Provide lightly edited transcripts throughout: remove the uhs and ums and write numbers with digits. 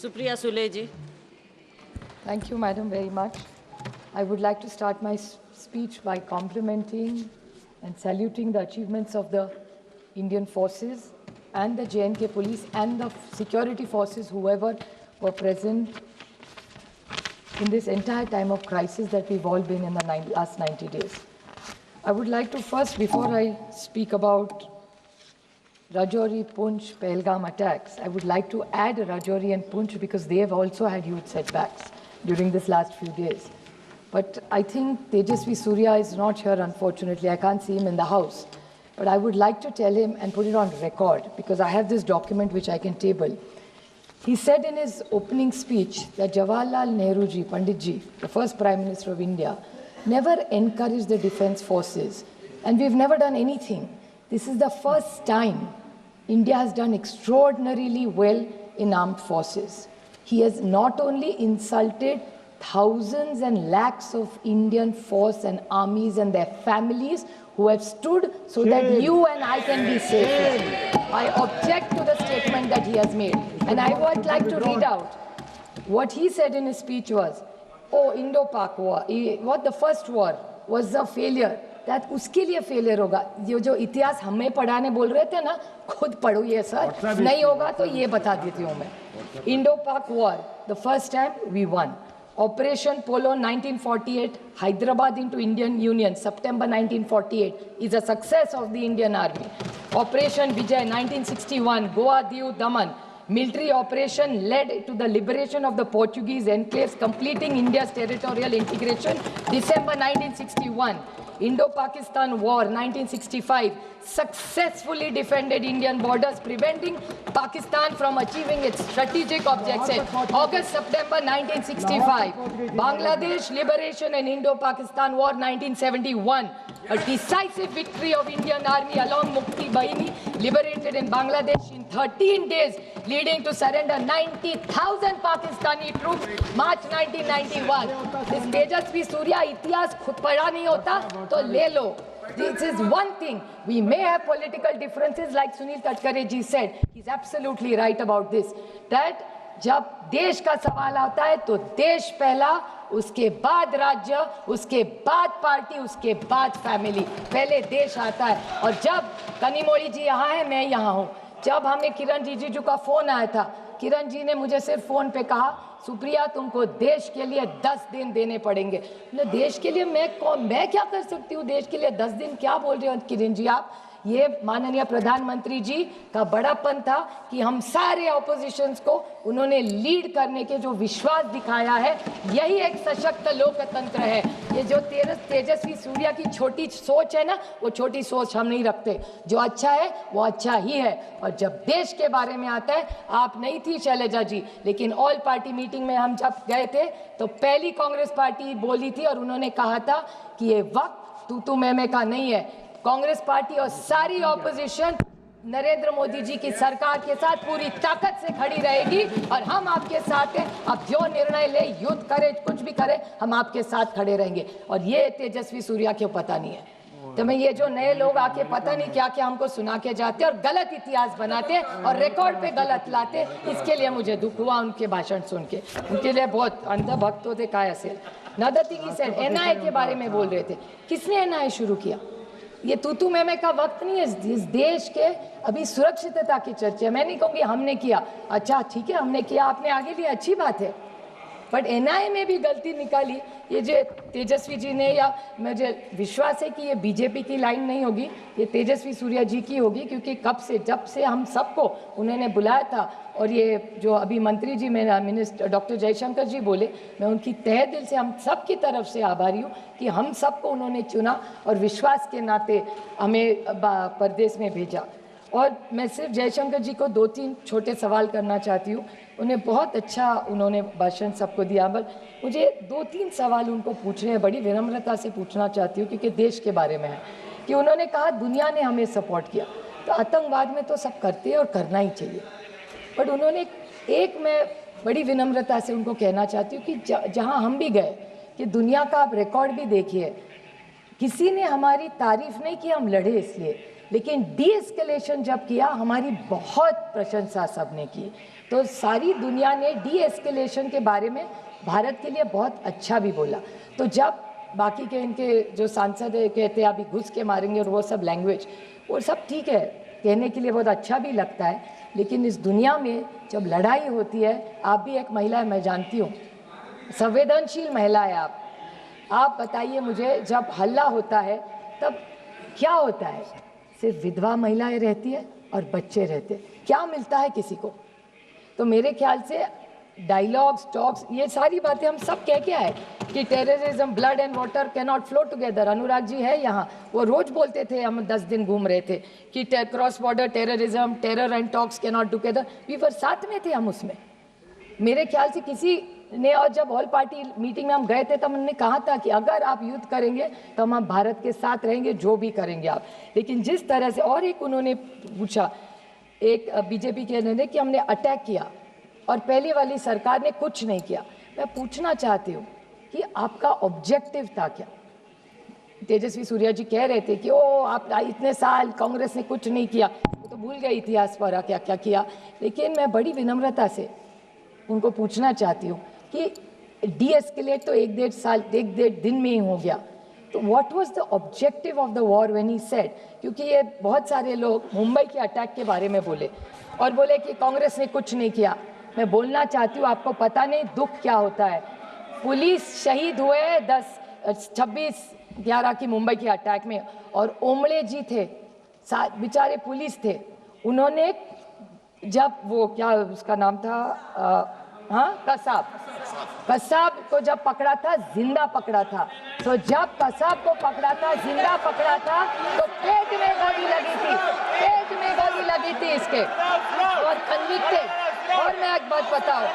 Supriya Sule ji. Thank you, Madam, very much. I would like to start my speech by complimenting and saluting the achievements of the Indian forces and the J&K police and the security forces, whoever were present in this entire time of crisis that we've all been in the last 90 days. I would like to first, before I speak about Rajouri, Poonch, Pahalgam attacks, I would like to add Rajouri and Poonch because they have also had huge setbacks during this last few days. But I think Tejasvi Surya is not here, unfortunately. I can't see him in the house. But I would like to tell him and put it on record because I have this document which I can table. He said in his opening speech that Jawaharlal Nehru ji, Pandit ji, the first Prime Minister of India, never encouraged the defense forces. And we've never done anything. This is the first time India has done extraordinarily well in armed forces. He has not only insulted thousands and lakhs of Indian force and armies and their families who have stood so that you and I can be safe. I object to the statement that he has made. And I would like to read out what he said in his speech was, oh, Indo-Pak war, what the first war was a failure. That उसके लिए failure होगा. ये जो इतिहास हमें पढ़ाने बोल रहे थे ना, खुद पढ़ो ये सर. नहीं होगा तो ये बता देती हूँ मैं. Indo-Pak war, the first time we won. Operation Polo 1948, Hyderabad into Indian Union, September 1948, is a success of the Indian Army. Operation Vijay 1961, Goa, Diu, Daman, military operation led to the liberation of the Portuguese enclaves, completing India's territorial integration, December 1961. Indo-Pakistan War 1965 successfully defended Indian borders, preventing Pakistan from achieving its strategic objectives. August-September 1965. Bangladesh liberation and Indo-Pakistan War 1971. A decisive victory of Indian Army along Mukti Bahini, liberated in Bangladesh in 13 days, leading to surrender 90,000 Pakistani troops, March 1991. This Tejasvi Surya इतिहास खुद पढ़ा नहीं होता तो ले लो. This is one thing. We may have political differences, like Sunil Tadkare ji said. He's absolutely right about this. That जब देश का सवाल आता है तो देश पहला, उसके बाद राज्य, उसके बाद पार्टी, उसके बाद फैमिली. पहले देश आता है. और जब कनिमोळी जी यहाँ है, मैं यहाँ हूँ. जब हमें किरण रिजिजू का फोन आया था, किरण जी ने मुझे सिर्फ फोन पे कहा, सुप्रिया तुमको देश के लिए 10 दिन देने पड़ेंगे. देश के लिए मैं क्या कर सकती हूँ? देश के लिए 10 दिन क्या बोल रहे हो किरण जी आप? ये माननीय प्रधानमंत्री जी का बड़ापन था कि हम सारे ऑपोजिशंस को उन्होंने लीड करने के जो विश्वास दिखाया है, यही एक सशक्त लोकतंत्र है. ये जो तेजस्वी सूर्या की छोटी सोच है ना, वो छोटी सोच हम नहीं रखते. जो अच्छा है वो अच्छा ही है. और जब देश के बारे में आता है, आप नहीं थी शैलजा जी, लेकिन ऑल पार्टी मीटिंग में हम जब गए थे तो पहली कांग्रेस पार्टी बोली थी और उन्होंने कहा था कि ये वक्त तू मैं का नहीं है. कांग्रेस पार्टी और सारी ऑपोजिशन नरेंद्र मोदी जी की सरकार के साथ पूरी ताकत से खड़ी रहेगी और हम आपके साथ हैं. आप जो निर्णय ले, युद्ध करे, कुछ भी करे, हम आपके साथ खड़े रहेंगे. और ये तेजस्वी सूर्या क्यों पता नहीं है. तो मैं ये जो नए लोग आके पता नहीं क्या क्या हमको सुना के जाते और गलत इतिहास बनाते और रिकॉर्ड पे गलत लाते, इसके लिए मुझे दुख हुआ उनके भाषण सुन के. उनके लिए बहुत अंधभक्त होते काय असेल. नदर थिंग ही सेड, एनआईए के बारे में बोल रहे थे. किसने एनआईए शुरू किया? ये तू मैं का वक्त नहीं है. इस देश के अभी सुरक्षितता की चर्चा. मैं नहीं कहूँगी हमने किया. अच्छा ठीक है, हमने किया, आपने आगे लिया, अच्छी बात है. बट एनआईए में भी गलती निकाली ये जो तेजस्वी जी ने, या मुझे विश्वास है कि ये बीजेपी की लाइन नहीं होगी, ये तेजस्वी सूर्या जी की होगी. क्योंकि जब से हम सबको उन्होंने बुलाया था, और ये जो अभी मंत्री जी मेरा मिनिस्टर डॉक्टर जयशंकर जी बोले, मैं उनकी तहे दिल से हम सब की तरफ से आभारी हूँ कि हम सबको उन्होंने चुना और विश्वास के नाते हमें प्रदेश में भेजा. और मैं सिर्फ जयशंकर जी को 2-3 छोटे सवाल करना चाहती हूँ. उन्हें बहुत अच्छा उन्होंने भाषण सबको दिया, बट मुझे 2-3 सवाल उनको पूछने हैं, बड़ी विनम्रता से पूछना चाहती हूँ क्योंकि देश के बारे में है. कि उन्होंने कहा दुनिया ने हमें सपोर्ट किया, तो आतंकवाद में तो सब करते हैं और करना ही चाहिए. बट उन्होंने मैं बड़ी विनम्रता से उनको कहना चाहती हूँ कि जहाँ हम भी गए, कि दुनिया का आप रिकॉर्ड भी देखिए, किसी ने हमारी तारीफ नहीं की, हम लड़े इसलिए, लेकिन डी एस्केलेशन जब किया हमारी बहुत प्रशंसा सबने की. तो सारी दुनिया ने डी एस्केलेशन के बारे में भारत के लिए बहुत अच्छा भी बोला। तो जब बाकी के इनके जो सांसद कहते हैं अभी घुस के मारेंगे और वो सब लैंग्वेज, वो सब ठीक है, कहने के लिए बहुत अच्छा भी लगता है, लेकिन इस दुनिया में जब लड़ाई होती है, आप भी एक महिला है, मैं जानती हूँ, संवेदनशील महिला है आप बताइए मुझे, जब हल्ला होता है तब क्या होता है? सिर्फ विधवा महिलाएं रहती है और बच्चे रहते हैं, क्या मिलता है किसी को? तो मेरे ख्याल से डायलॉग्स, टॉक्स, ये सारी बातें हम सब कह के आए कि terrorism, blood and water can not flow together. Anurag ji है यहाँ, वो रोज बोलते थे, हम 10 दिन घूम रहे थे कि cross border terrorism, terror and talks can not together. We were साथ में थे हम उसमें, मेरे ख्याल से किसी ने, और जब ऑल पार्टी मीटिंग में हम गए थे तब हमने कहा था कि अगर आप युद्ध करेंगे तो हम भारत के साथ रहेंगे, जो भी करेंगे आप। लेकिन जिस तरह से, और एक उन्होंने पूछा, एक बीजेपी के ने कि हमने अटैक किया और पहली वाली सरकार ने कुछ नहीं किया। मैं पूछना चाहती हूँ कि आपका ऑब्जेक्टिव था क्या? तेजस्वी सूर्या जी कह रहे थे कि ओ आप इतने साल कांग्रेस ने कुछ नहीं किया, वो तो भूल गए इतिहास पर क्या क्या किया। लेकिन मैं बड़ी विनम्रता से उनको पूछना चाहती हूँ कि डी एस्केलेट तो 1-1.5 साल, 1-1.5 दिन में ही हो गया, तो what was the objective of the war when he said? क्योंकि ये बहुत सारे लोग मुंबई के अटैक के बारे में बोले और बोले कि कांग्रेस ने कुछ नहीं किया। मैं बोलना चाहती हूँ, आपको पता नहीं दुख क्या होता है। पुलिस शहीद हुए 26/11 की मुंबई के अटैक में, और ओमड़े जी थे, बेचारे पुलिस थे, उन्होंने जब वो क्या उसका नाम था, कसाब को जब पकड़ा था, जिंदा पकड़ा था। तो जब कसाब को पकड़ा था, जिंदा पकड़ा था, तो पेट में गोली लगी थी, पेट में गोली लगी थी इसके, और कन्विक्टेड। और मैं एक बात बताऊं,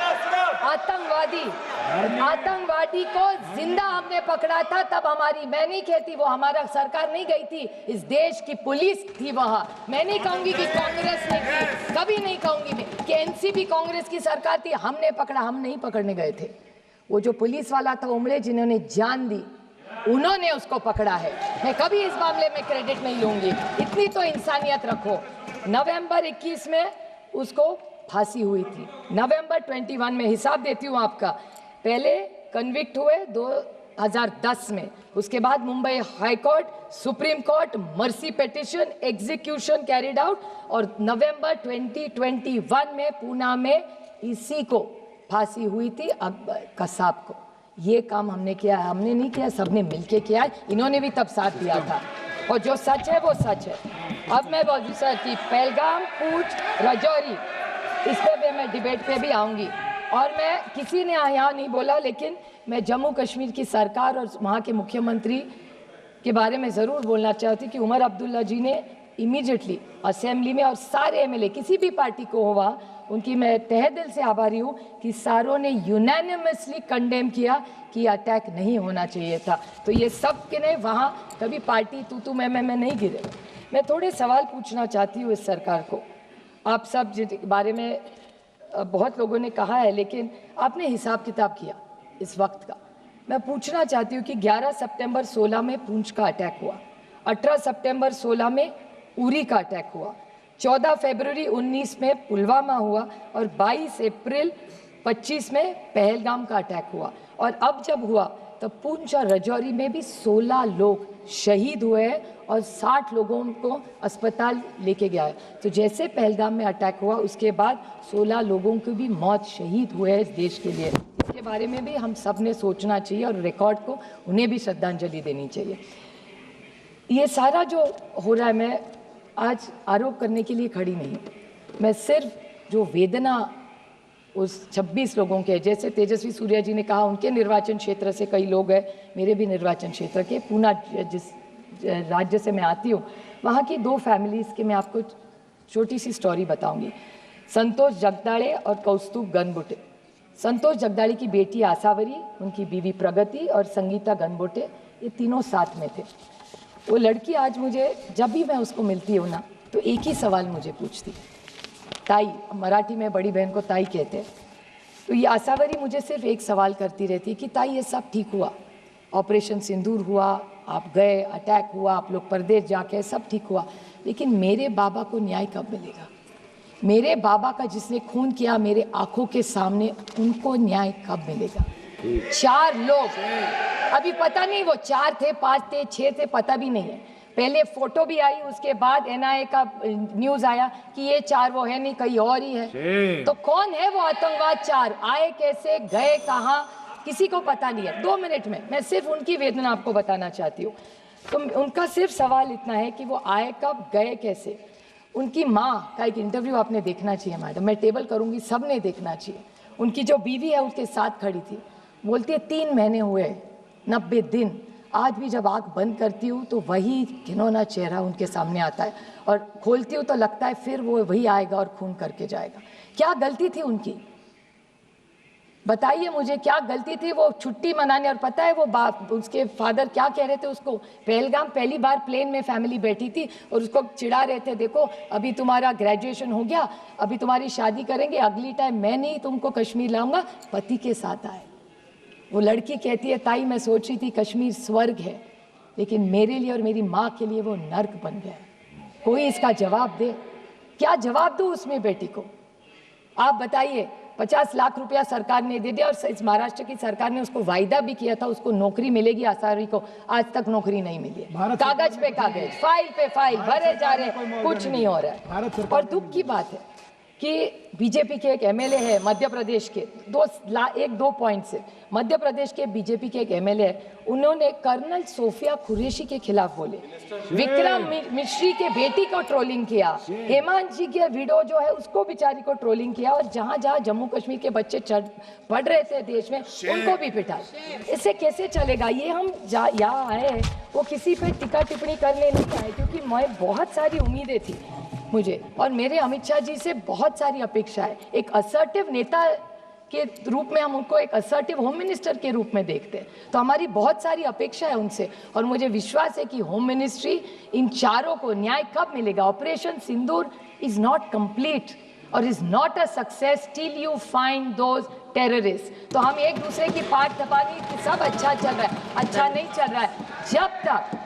आतंकवादी को जिंदा हमने पकड़ा था, तब हमारी, मैं नहीं कहती वो हमारा सरकार नहीं गई थी, इस देश की पुलिस थी वहां। मैं नहीं कहूंगी कि कांग्रेस ने की, कभी नहीं कहूंगी मैं कि एनसीपी कांग्रेस की सरकार थी, हमने पकड़ा, हम नहीं पकड़ने गए थे। वो जो पुलिस वाला था उमड़े, जिन्होंने जान दी, उन्होंने उसको पकड़ा है। मैं कभी इस मामले में क्रेडिट नहीं लूंगी, इतनी तो इंसानियत रखो। नवंबर 21 में उसको फांसी हुई थी, नवंबर 21 में, हिसाब देती हूँ आपका। पहले कन्विक्ट हुए 2010 में, उसके बाद Mumbai high court, supreme court, mercy petition, execution carried out, और नवंबर 2021 में पूना में इसी को फांसी हुई थी, कसाब को। ये काम हमने किया है, हमने नहीं किया, सबने मिलके किया है, इन्होंने भी तब साथ दिया था, और जो सच है वो सच है। अब मैं बोलूँ सर कि पहलगाम, पूंछ, राजौरी, इस पे भी मैं डिबेट पे भी आऊँगी, और मैं, किसी ने यहाँ नहीं बोला, लेकिन मैं जम्मू कश्मीर की सरकार और वहाँ के मुख्यमंत्री के बारे में ज़रूर बोलना चाहती कि उमर अब्दुल्ला जी ने इमीडिएटली असेंबली में, और सारे एमएलए किसी भी पार्टी को हुआ, उनकी मैं तहे दिल से आभारी हूँ कि सारों ने यूनानिमसली कंडेम किया कि अटैक नहीं होना चाहिए था। तो ये सब के ने वहाँ कभी पार्टी तू मैं नहीं गिरे। मैं थोड़े सवाल पूछना चाहती हूँ इस सरकार को। आप सब बारे में बहुत लोगों ने कहा है, लेकिन आपने हिसाब किताब किया इस वक्त का। मैं पूछना चाहती हूँ कि 11 सितंबर 16 में पूंछ का अटैक हुआ, 18 सितंबर 16 में उरी का अटैक हुआ, 14 फरवरी 19 में पुलवामा हुआ, और 22 अप्रैल 25 में पहलगाम का अटैक हुआ। और अब जब हुआ तब पूंछ और राजौरी में भी 16 लोग शहीद हुए हैं और 60 लोगों को अस्पताल लेके गया है। तो जैसे पहलगाम में अटैक हुआ उसके बाद 16 लोगों की भी मौत, शहीद हुए हैं इस देश के लिए। इसके बारे में भी हम सब ने सोचना चाहिए और रिकॉर्ड को उन्हें भी श्रद्धांजलि देनी चाहिए। ये सारा जो हो रहा है, मैं आज आरोप करने के लिए खड़ी नहीं हूँ, मैं सिर्फ जो वेदना उस 26 लोगों के, जैसे तेजस्वी सूर्या जी ने कहा उनके निर्वाचन क्षेत्र से कई लोग हैं, मेरे भी निर्वाचन क्षेत्र के, पूना जिस राज्य से मैं आती हूँ, वहाँ की 2 फैमिलीज़ के मैं आपको छोटी सी स्टोरी बताऊंगी। संतोष जगदाड़े और कौस्तुभ गनबोटे। संतोष जगदाड़े की बेटी आसावरी, उनकी बीवी प्रगति और संगीता गनबोटे, ये तीनों साथ में थे। वो लड़की आज मुझे, जब भी मैं उसको मिलती हूँ ना, तो एक ही सवाल मुझे पूछती, ताई, मराठी में बड़ी बहन को ताई कहते हैं। तो ये आसावरी मुझे सिर्फ एक सवाल करती रहती कि ताई ये सब ठीक हुआ, ऑपरेशन सिंदूर हुआ, आप गए, अटैक हुआ, आप लोग परदेश जाके, सब ठीक हुआ, लेकिन मेरे बाबा को न्याय कब मिलेगा? मेरे बाबा का जिसने खून किया मेरे आंखों के सामने, उनको न्याय कब मिलेगा? 4 लोग, अभी पता नहीं वो 4 थे, 5 थे, 6 थे, पता भी नहीं है। पहले फोटो भी आई, उसके बाद एनआईए का न्यूज आया कि ये 4 वो है नहीं, कहीं और ही है। तो कौन है वो आतंकवाद 4? आए कैसे, गए कहाँ, किसी को पता नहीं है। 2 मिनट में मैं सिर्फ उनकी वेदना आपको बताना चाहती हूँ। तो उनका सिर्फ सवाल इतना है कि वो आए कब, गए कैसे। उनकी माँ का एक इंटरव्यू आपने देखना चाहिए मैडम, मैं टेबल करूँगी, सबने देखना चाहिए। उनकी जो बीवी है उसके साथ खड़ी थी, बोलती है 3 महीने हुए, 90 दिन, आज भी जब आँख बंद करती हूँ तो वही घिनौना चेहरा उनके सामने आता है, और खोलती हूँ तो लगता है फिर वो वही आएगा और खून करके जाएगा। क्या गलती थी उनकी? बताइए मुझे, क्या गलती थी वो छुट्टी मनाने? और पता है वो बाप, उसके फादर क्या कह रहे थे उसको? पहलगाम पहली बार प्लेन में फैमिली बैठी थी और उसको चिढ़ा रहे थे, देखो अभी तुम्हारा ग्रेजुएशन हो गया, अभी तुम्हारी शादी करेंगे, अगली टाइम मैं नहीं तुमको कश्मीर लाऊंगा, पति के साथ आए। वो लड़की कहती है, ताई मैं सोच रही थी कश्मीर स्वर्ग है, लेकिन मेरे लिए और मेरी माँ के लिए वो नर्क बन गया। कोई इसका जवाब दे, क्या जवाब दूँ उसमें बेटी को? आप बताइए। 50 लाख रुपया सरकार ने दे दिया, और इस महाराष्ट्र की सरकार ने उसको वायदा भी किया था उसको नौकरी मिलेगी आसारी को, आज तक नौकरी नहीं मिली है। कागज पे कागज, फाइल पे फाइल भरे जा रहे, कुछ नहीं हो रहा है। और दुख की बात है कि बीजेपी के एक एमएलए है मध्य प्रदेश के, 2 पॉइंट से, मध्य प्रदेश के बीजेपी के एक एमएलए है, उन्होंने कर्नल सोफिया कुरैशी के खिलाफ बोले, विक्रम मिश्री के बेटी को ट्रोलिंग किया, हेमंत जी के विडो जो है उसको बेचारी को ट्रोलिंग किया, और जहां जहां जम्मू कश्मीर के बच्चे पढ़ रहे थे देश में उनको भी पिटा। इससे कैसे चलेगा? ये हम यहाँ आए वो किसी पे टिक्का टिप्पणी करने नहीं आए, क्योंकि मैं बहुत सारी उम्मीदें थी मुझे, और मेरे अमित शाह जी से बहुत सारी अपेक्षा है। एक असर्टिव नेता के रूप में हम उनको एक असर्टिव होम मिनिस्टर के रूप में देखते हैं, तो हमारी बहुत सारी अपेक्षा है उनसे, और मुझे विश्वास है कि होम मिनिस्ट्री इन 4 को न्याय कब मिलेगा? Operation Sindoor is not complete और is not a success till you find those terrorist. तो हम एक दूसरे की पाठ थपानी कि सब अच्छा चल रहा है, अच्छा नहीं चल रहा है। जब तक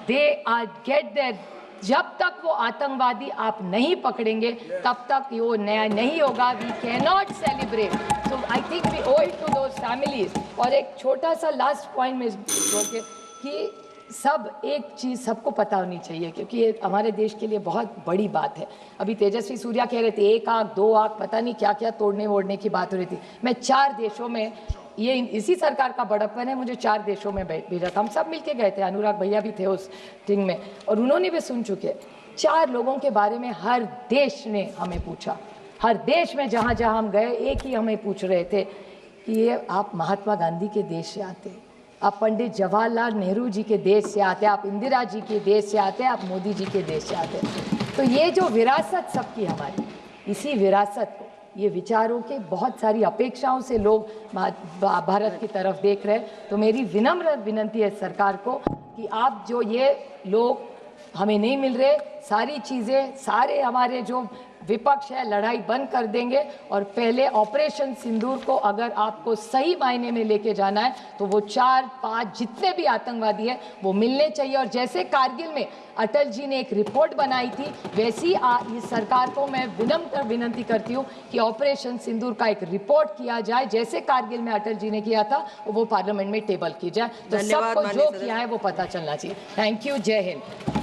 दे आर गेट देयर, जब तक वो आतंकवादी आप नहीं पकड़ेंगे तब तक वो न्याय नहीं होगा। We can not celebrate, so I think we owe it to those families। और एक छोटा सा लास्ट पॉइंट में बोल कि सब एक चीज़ सबको पता होनी चाहिए, क्योंकि ये हमारे देश के लिए बहुत बड़ी बात है। अभी तेजस्वी सूर्या कह रहे थे 1 आंख 2 आंख पता नहीं क्या क्या तोड़ने वोड़ने की बात हो रही थी। मैं 4 देशों में, ये इसी सरकार का बड़प्पन है, मुझे 4 देशों में भेजा था, हम सब मिलके गए थे, अनुराग भैया भी थे उस टिंग में, और उन्होंने भी सुन चुके। 4 लोगों के बारे में हर देश ने हमें पूछा, हर देश में जहाँ जहाँ हम गए एक ही हमें पूछ रहे थे कि ये आप महात्मा गांधी के देश से आते, आप पंडित जवाहरलाल नेहरू जी के देश से आते, आप इंदिरा जी के देश से आते, आप मोदी जी के देश से आते। तो ये जो विरासत सबकी हमारी, इसी विरासत को, ये विचारों के बहुत सारी अपेक्षाओं से लोग भारत की तरफ देख रहे हैं। तो मेरी विनम्र विनती है सरकार को कि आप जो ये लोग हमें नहीं मिल रहे, सारी चीज़ें, सारे हमारे जो विपक्ष है लड़ाई बंद कर देंगे, और पहले ऑपरेशन सिंदूर को अगर आपको सही मायने में लेके जाना है तो वो 4-5 जितने भी आतंकवादी है वो मिलने चाहिए। और जैसे कारगिल में अटल जी ने एक रिपोर्ट बनाई थी, वैसी इस सरकार को मैं विनम्र विनती करती हूँ कि ऑपरेशन सिंदूर का एक रिपोर्ट किया जाए, जैसे कारगिल में अटल जी ने किया था, वो पार्लियामेंट में टेबल की जाए, तो सबको जो किया है वो पता चलना चाहिए। थैंक यू, जय हिंद।